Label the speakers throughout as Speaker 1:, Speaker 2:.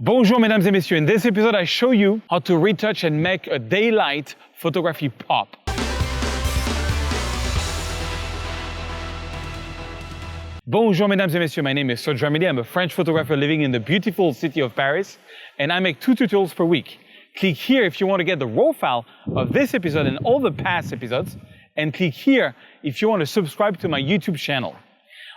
Speaker 1: Bonjour mesdames et messieurs, in this episode I show you how to retouch and make a daylight photography pop. Bonjour mesdames et messieurs, my name is Serge Ramillier. I'm a French photographer living in the beautiful city of Paris, and I make 2 tutorials per week. Click here if you want to get the raw file of this episode and all the past episodes, and click here if you want to subscribe to my YouTube channel.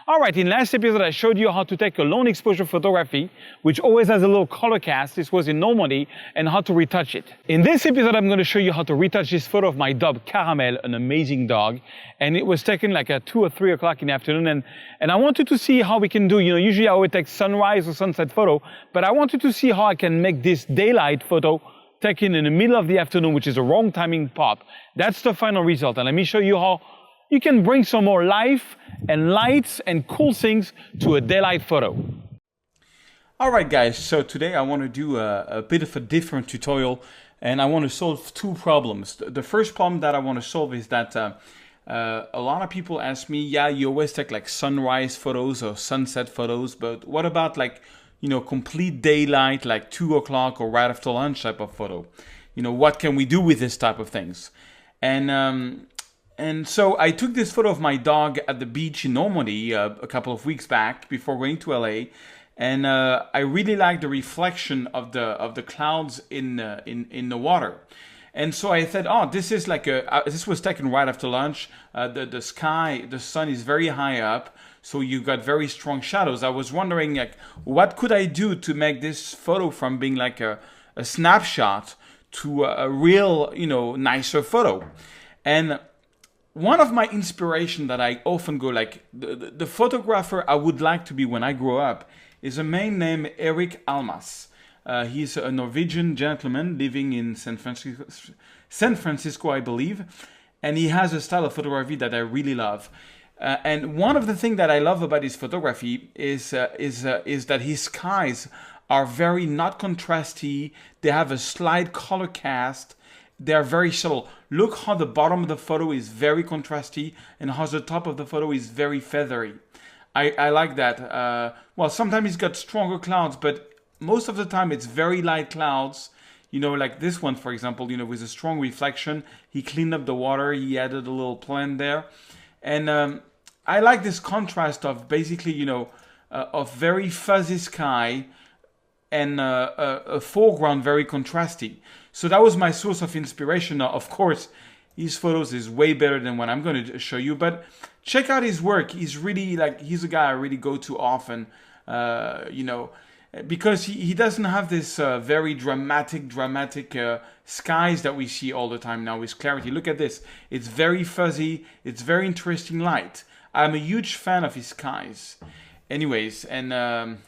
Speaker 1: Alright, in last episode I showed you how to take a long exposure photography, which always has a little color cast, this was in Normandy, and how to retouch it. In this episode I'm going to show you how to retouch this photo of my dog Caramel, an amazing dog, and it was taken like at 2 or 3 o'clock in the afternoon, and I wanted to see how we can do, usually I would take sunrise or sunset photo, but I wanted to see how I can make this daylight photo taken in the middle of the afternoon, which is a wrong timing pop. That's the final result, and let me show you how you can bring some more life and lights and cool things to a daylight photo. Alright guys, so today I want to do a bit of a different tutorial, and I want to solve 2 problems. The first problem that I want to solve is that a lot of people ask me, yeah, you always take like sunrise photos or sunset photos, but what about like, complete daylight, like 2 o'clock or right after lunch type of photo? What can we do with this type of things? And so I took this photo of my dog at the beach in Normandy a couple of weeks back before going to LA, and I really liked the reflection of the clouds in the water. And so I said, oh, this is like this was taken right after lunch. The sky, the sun is very high up, so you got very strong shadows. I was wondering, like, what could I do to make this photo from being like a snapshot to a real, nicer photo? And one of my inspiration that I often go, like the photographer I would like to be when I grow up is a man named Erik Almas. He's a Norwegian gentleman living in San Francisco, I believe, and he has a style of photography that I really love. And one of the things that I love about his photography is that his skies are very not contrasty. They have a slight color cast. They're very subtle. Look how the bottom of the photo is very contrasty and how the top of the photo is very feathery. I like that. Well, sometimes it's got stronger clouds, but most of the time it's very light clouds. Like this one, for example, with a strong reflection. He cleaned up the water. He added a little plant there. And I like this contrast of basically, of very fuzzy sky and a foreground very contrasty. So that was my source of inspiration. Now, of course, his photos is way better than what I'm going to show you, but check out his work. He's really he's a guy I really go to often, because he doesn't have this very dramatic skies that we see all the time now with clarity. Look at this. It's very fuzzy. It's very interesting light. I'm a huge fan of his skies. Anyways, and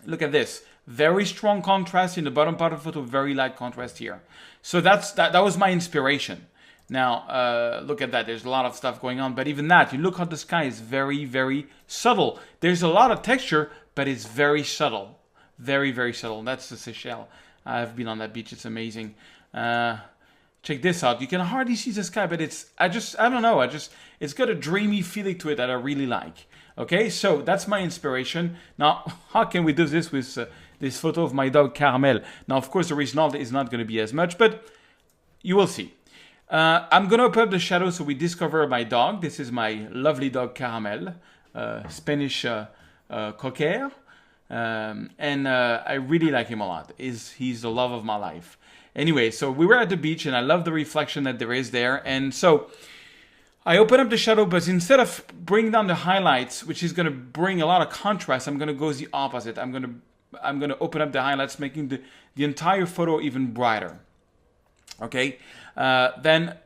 Speaker 1: look at this. Very strong contrast in the bottom part of the photo, very light contrast here. So that was my inspiration. Now, look at that. There's a lot of stuff going on, but even that, you look how the sky is very, very subtle. There's a lot of texture, but it's very subtle. Very, very subtle. That's the Seychelles. I've been on that beach. It's amazing. Check this out. You can hardly see the sky, but I don't know. It's got a dreamy feeling to it that I really like. Okay, so that's my inspiration. Now, how can we do this with this photo of my dog Caramel? Now, of course, the result is not going to be as much, but you will see. I'm going to open up the shadow so we discover my dog. This is my lovely dog Caramel, Spanish cocker, and I really like him a lot. He's the love of my life. Anyway, so we were at the beach, and I love the reflection that there is there, and so I open up the shadow, but instead of bringing down the highlights, which is going to bring a lot of contrast, I'm going to go the opposite. I'm going to open up the highlights, making the entire photo even brighter. Okay, then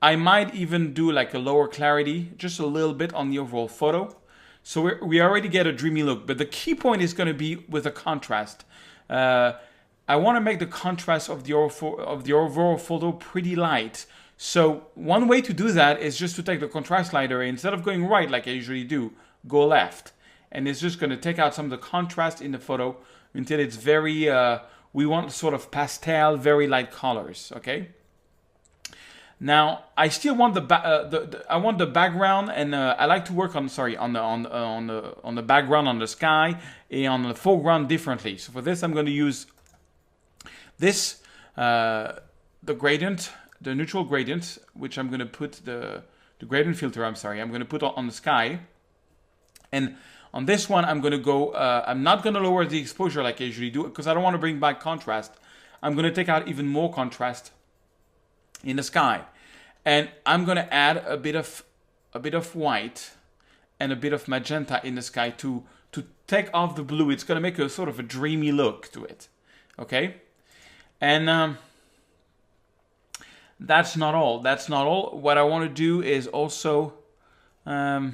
Speaker 1: I might even do like a lower clarity, just a little bit on the overall photo. So we already get a dreamy look, but the key point is going to be with the contrast. I want to make the contrast of the overall photo pretty light. So one way to do that is just to take the contrast slider, instead of going right like I usually do, go left. And it's just going to take out some of the contrast in the photo until it's very, we want sort of pastel, very light colors, okay? Now I still want I want the background, and I like to work on on the background, on the sky, and on the foreground differently. So for this, I'm going to use this the gradient, the neutral gradient, which I'm going to put the gradient filter. I'm going to put on the sky, and on this one, I'm going to go. I'm not going to lower the exposure like I usually do because I don't want to bring back contrast. I'm going to take out even more contrast in the sky, and I'm going to add a bit of white and a bit of magenta in the sky to take off the blue. It's going to make a sort of a dreamy look to it. Okay, and that's not all. That's not all. What I want to do is also, I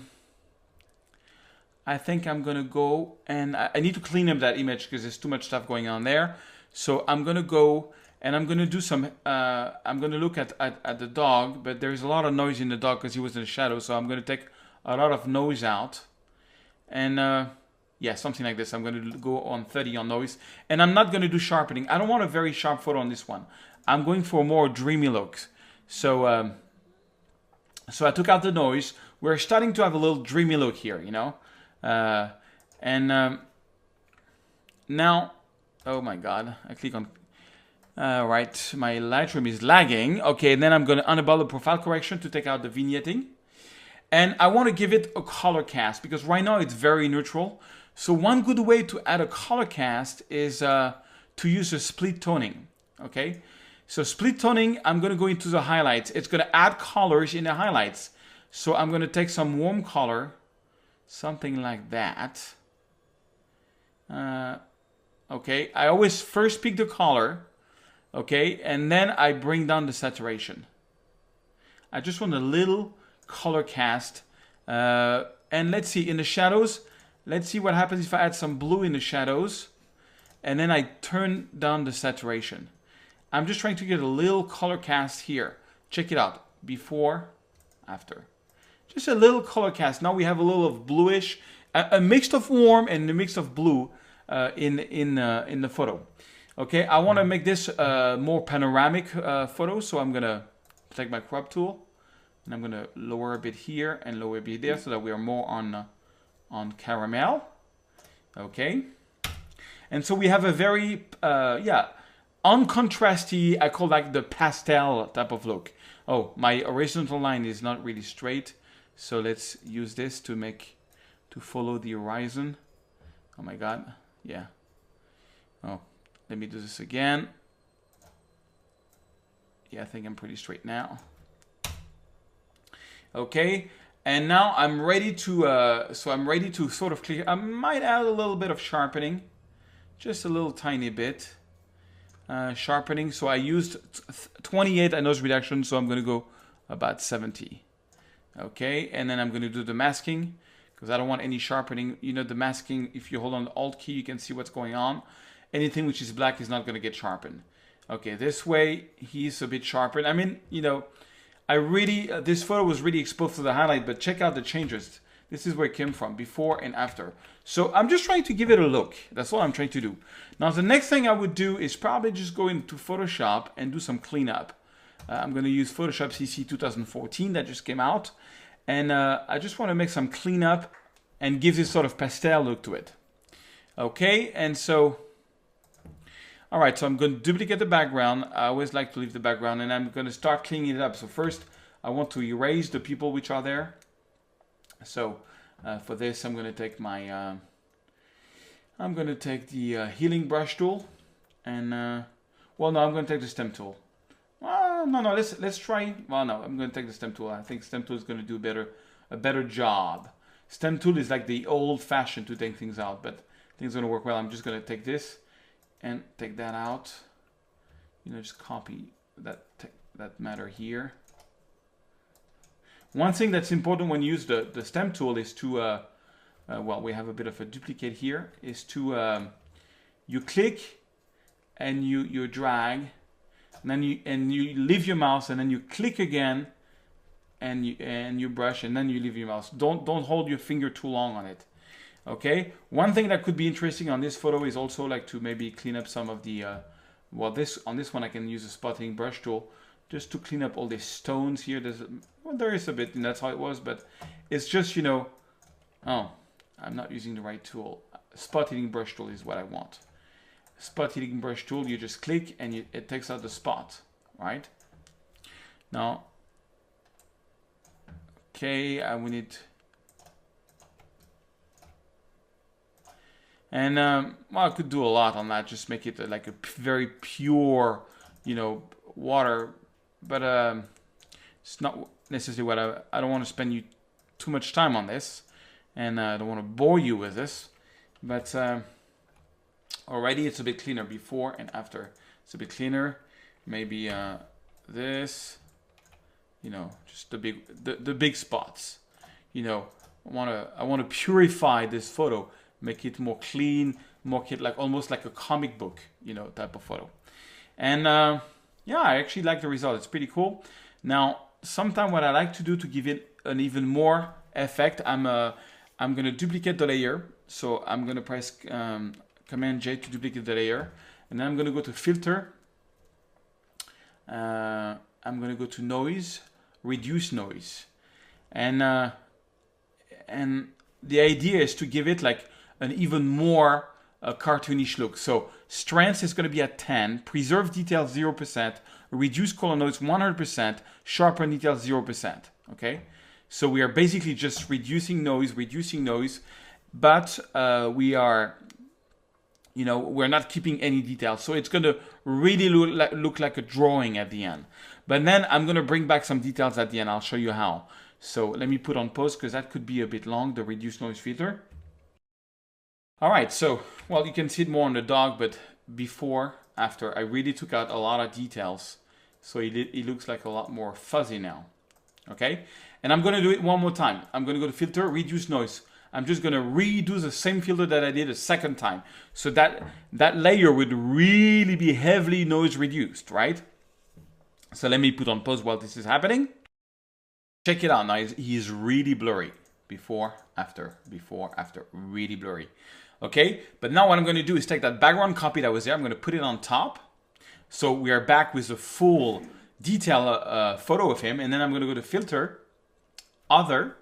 Speaker 1: think I'm going to go and I need to clean up that image because there's too much stuff going on there. So I'm going to go and I'm going to do some, I'm going to look at the dog, but there's a lot of noise in the dog because he was in the shadow. So I'm going to take a lot of noise out. And yeah, something like this. I'm going to go on 30 on noise. And I'm not going to do sharpening. I don't want a very sharp photo on this one. I'm going for a more dreamy look. So, so I took out the noise. We're starting to have a little dreamy look here, you know. Now, oh my God, I click on, right, my Lightroom is lagging. Okay, and then I'm going to enable the profile correction to take out the vignetting. And I want to give it a color cast because right now it's very neutral. So one good way to add a color cast is to use a split toning, okay? So split toning, I'm going to go into the highlights. It's going to add colors in the highlights. So I'm going to take some warm color, something like that. Okay, I always first pick the color, okay, and then I bring down the saturation. I just want a little color cast. And let's see, in the shadows, let's see what happens if I add some blue in the shadows, and then I turn down the saturation. I'm just trying to get a little color cast here. Check it out, before, after. Just a little color cast. Now we have a little of bluish, a mix of warm and a mix of blue in the photo. Okay, I want to make this more panoramic photo, so I'm gonna take my crop tool and I'm gonna lower a bit here and lower a bit there so that we are more on caramel. Okay, and so we have a very uncontrasty, I call like the pastel type of look. Oh, my horizontal line is not really straight, so let's use this to follow the horizon. Oh my God, yeah. Oh, let me do this again. Yeah, I think I'm pretty straight now. Okay, and now I'm ready to, sort of clear. I might add a little bit of sharpening, just a little tiny bit. Sharpening, so I used 28 at noise reduction, so I'm going to go about 70. Okay, and then I'm going to do the masking because I don't want any sharpening. You know, the masking, if you hold on the Alt key, you can see what's going on. Anything which is black is not going to get sharpened. Okay, this way he's a bit sharpened. I mean, you know, I really, this photo was really exposed to the highlight, but check out the changes. This is where it came from, before and after. So I'm just trying to give it a look. That's what I'm trying to do. Now the next thing I would do is probably just go into Photoshop and do some cleanup. I'm going to use Photoshop CC 2014 that just came out. And I just want to make some cleanup and give this sort of pastel look to it. Okay, and so, all right, so I'm going to duplicate the background. I always like to leave the background, and I'm going to start cleaning it up. So first, I want to erase the people which are there. So for this, I'm going to take my, the healing brush tool, and well, no, I'm going to take the stem tool. No, let's try. Well, no, I'm going to take the stem tool. I think stem tool is going to do a better job. Stem tool is like the old-fashioned to take things out, but I think it's going to work well. I'm just going to take this and take that out. You know, just copy that matter here. One thing that's important when you use the stem tool is to, well, we have a bit of a duplicate here, is to, you click and you drag, and then you leave your mouse, and then you click again, and you brush, and then you leave your mouse. Don't hold your finger too long on it. Okay. One thing that could be interesting on this photo is also like to maybe clean up some of the, well, on this one I can use a spotting brush tool just to clean up all these stones here. Well, there is a bit, and that's how it was, but it's just, you know, oh, I'm not using the right tool. Spot heating brush tool is what I want. Spot heating brush tool, you just click and it takes out the spot, right? Now, okay, we need, and well, I could do a lot on that, just make it like a very pure, you know, water, but it's not necessarily what I don't want to spend you too much time on this, and I don't want to bore you with this, but already it's a bit cleaner before and after. It's a bit cleaner. Maybe this, you know, just the big spots. You know, I want to purify this photo, make it more clean, make it like almost like a comic book, you know, type of photo. And yeah, I actually like the result. It's pretty cool. Now, sometimes what I like to do to give it an even more effect, I'm gonna duplicate the layer. So I'm gonna press Command J to duplicate the layer, and then I'm gonna go to Filter. I'm gonna go to Noise, Reduce Noise, and the idea is to give it like an even more cartoonish look. So strength is going to be at 10, preserve detail 0%, reduce color noise 100%, sharpen detail 0%. Okay, so we are basically just reducing noise, but we are, you know, we're not keeping any detail. So it's going to really look like a drawing at the end. But then I'm going to bring back some details at the end. I'll show you how. So let me put on pause because that could be a bit long, the reduce noise filter. All right, so, well, you can see it more on the dog, but before, after, I really took out a lot of details. So it looks like a lot more fuzzy now, okay? And I'm gonna do it one more time. I'm gonna go to Filter, Reduce Noise. I'm just gonna redo the same filter that I did a second time. So that layer would really be heavily noise reduced, right? So let me put on pause while this is happening. Check it out now, he's really blurry. Before, after, really blurry. Okay, but now what I'm going to do is take that background copy that was there, I'm going to put it on top. So we are back with a full detail photo of him, and then I'm going to go to Filter, Other,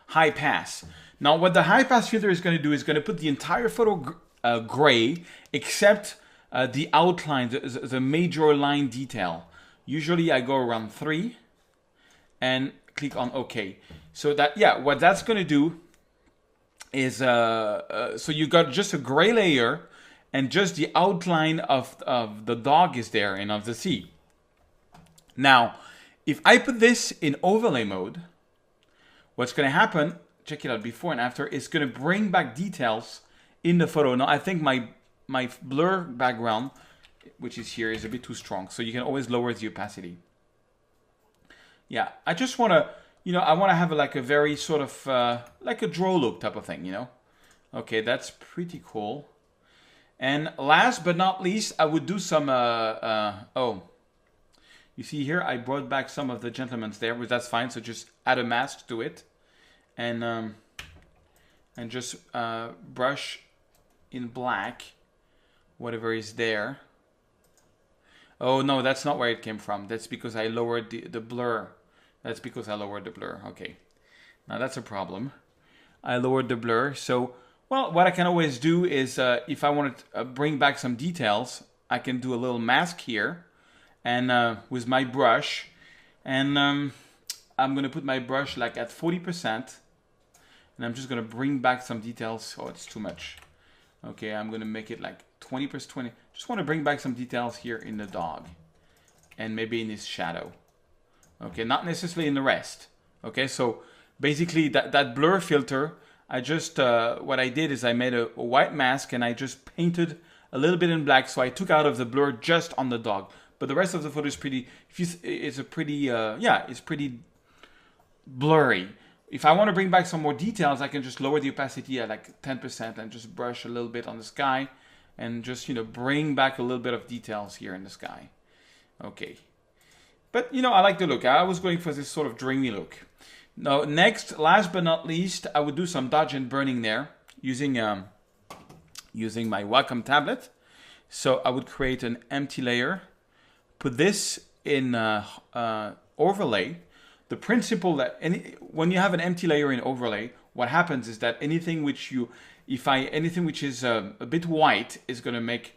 Speaker 1: High Pass. Now what the high pass filter is going to do is going to put the entire photo gray, except the outline, the major line detail. Usually I go around 3 and click on OK. So that, yeah, what that's going to do is, so you got just a gray layer and just the outline of the dog is there and of the sea. Now, if I put this in overlay mode, what's going to happen, check it out before and after, it's going to bring back details in the photo. Now, I think my blur background, which is here, is a bit too strong. So you can always lower the opacity. Yeah, I just want to, you know, I want to have like a very sort of like a draw look type of thing, you know. Okay, that's pretty cool. And last but not least, I would do some, oh, you see here, I brought back some of the gentlemen's there, but that's fine. So just add a mask to it, and just brush in black whatever is there. Oh no, that's not where it came from. That's because I lowered the blur. That's because I lowered the blur. Okay, now that's a problem. I lowered the blur. So, well, what I can always do is, if I want to bring back some details, I can do a little mask here, and with my brush, and I'm gonna put my brush like at 40%, and I'm just gonna bring back some details. Oh, it's too much. Okay, I'm gonna make it like 20%, 20. Just want to bring back some details here in the dog, and maybe in his shadow. Okay, not necessarily in the rest. Okay, so basically that blur filter, I just, what I did is I made a white mask and I just painted a little bit in black. So I took out of the blur just on the dog. But the rest of the photo is pretty, it's a pretty, yeah, it's pretty blurry. If I want to bring back some more details, I can just lower the opacity at like 10% and just brush a little bit on the sky and just, you know, bring back a little bit of details here in the sky. Okay. But, you know, I like the look. I was going for this sort of dreamy look. Now, next, last but not least, I would do some dodge and burning there using my Wacom tablet. So I would create an empty layer, put this in overlay, the principle that when you have an empty layer in overlay, what happens is that anything which is a bit white is going to make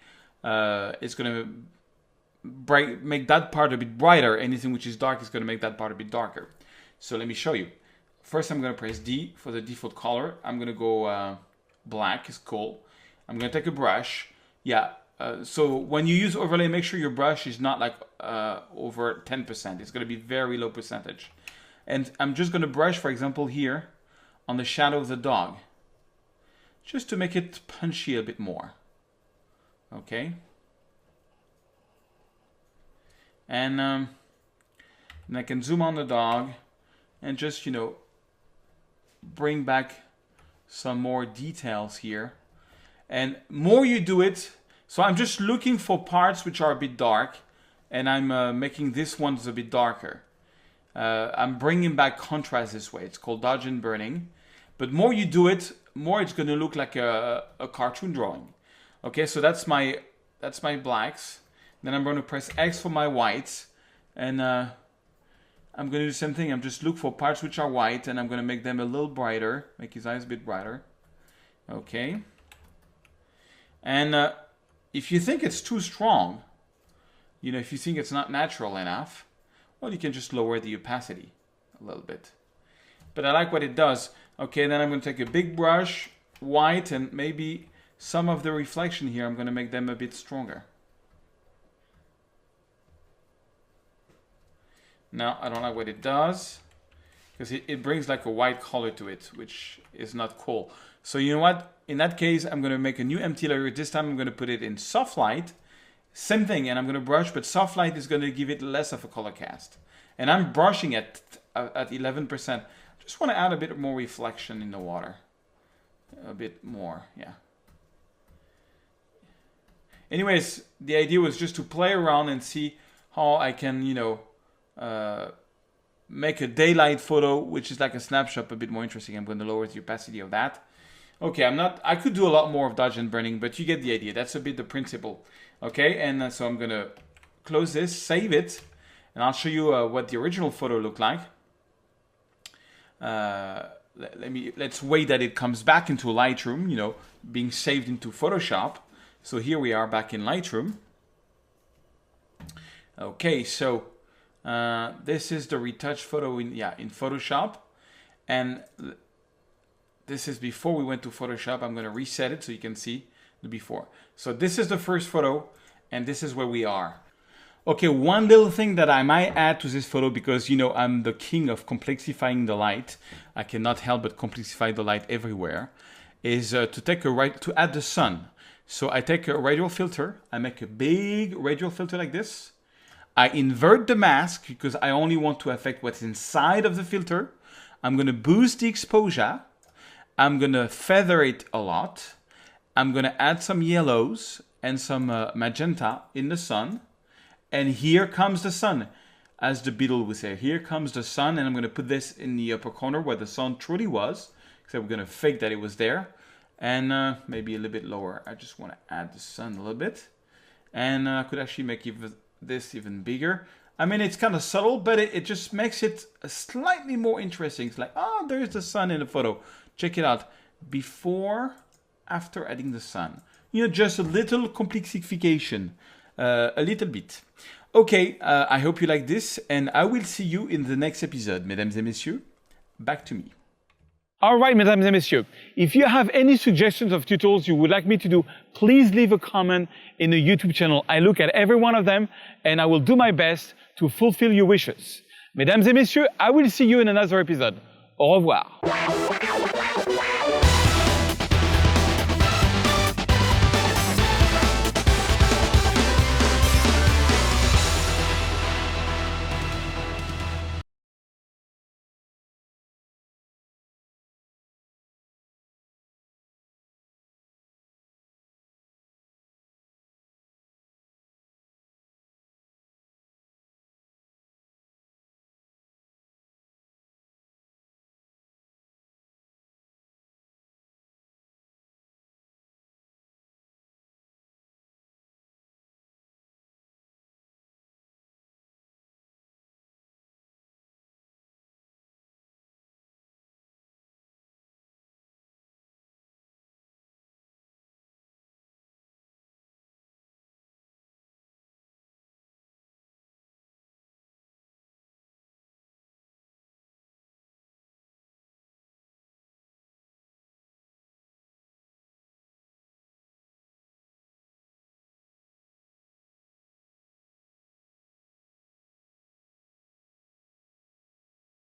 Speaker 1: make that part a bit brighter. Anything which is dark is going to make that part a bit darker. So let me show you. First, I'm going to press D for the default color. I'm going to go black is cool. I'm going to take a brush. Yeah. So when you use overlay, make sure your brush is not like over 10%. It's going to be very low percentage. And I'm just going to brush, for example, here on the shadow of the dog, just to make it punchy a bit more. Okay. And I can zoom on the dog and just, bring back some more details here. And more you do it, so I'm just looking for parts which are a bit dark, and I'm making this one's a bit darker. I'm bringing back contrast this way. It's called dodge and burning. But more you do it, more it's going to look like a cartoon drawing. Okay, so that's my blacks. Then I'm going to press X for my whites, and I'm going to do the same thing. I'm just look for parts which are white, and I'm going to make them a little brighter, make his eyes a bit brighter. Okay. And if you think it's too strong, if you think it's not natural enough, well, you can just lower the opacity a little bit. But I like what it does. Okay, then I'm going to take a big brush, white, and maybe some of the reflection here, I'm going to make them a bit stronger. Now, I don't like what it does, because it brings like a white color to it, which is not cool. So you know what? In that case, I'm going to make a new empty layer. This time I'm going to put it in soft light. Same thing, and I'm going to brush, but soft light is going to give it less of a color cast. And I'm brushing at 11%. Just want to add a bit more reflection in the water. A bit more, yeah. Anyways, the idea was just to play around and see how I can, make a daylight photo, which is like a snapshot, a bit more interesting. I'm going to lower the opacity of that. Okay, I could do a lot more of dodge and burning, but you get the idea. That's a bit the principle. Okay, and so I'm going to close this, save it, and I'll show you what the original photo looked like. Let's wait that it comes back into Lightroom, being saved into Photoshop. So here we are back in Lightroom. Okay, so this is the retouch photo in Photoshop, and this is before we went to Photoshop. I'm going to reset it so you can see the before. So this is the first photo, and this is where we are. Okay, one little thing that I might add to this photo, because I'm the king of complexifying the light. I cannot help but complexify the light everywhere. Is to add the sun. So I take a radial filter. I make a big radial filter like this. I invert the mask because I only want to affect what's inside of the filter. I'm going to boost the exposure. I'm going to feather it a lot. I'm going to add some yellows and some magenta in the sun. And here comes the sun, as the Beatle would say. Here comes the sun, and I'm going to put this in the upper corner where the sun truly was. So we're going to fake that it was there. And maybe a little bit lower. I just want to add the sun a little bit. And I could actually make this even bigger. I mean, it's kind of subtle, but it just makes it slightly more interesting. It's like, oh, there's the sun in the photo. Check it out. Before, after adding the sun. Just a little complexification. A little bit. Okay, I hope you like this, and I will see you in the next episode, mesdames et messieurs. Back to me. All right, mesdames et messieurs. If you have any suggestions of tutorials you would like me to do, please leave a comment in the YouTube channel. I look at every one of them, and I will do my best to fulfill your wishes. Mesdames et messieurs, I will see you in another episode. Au revoir.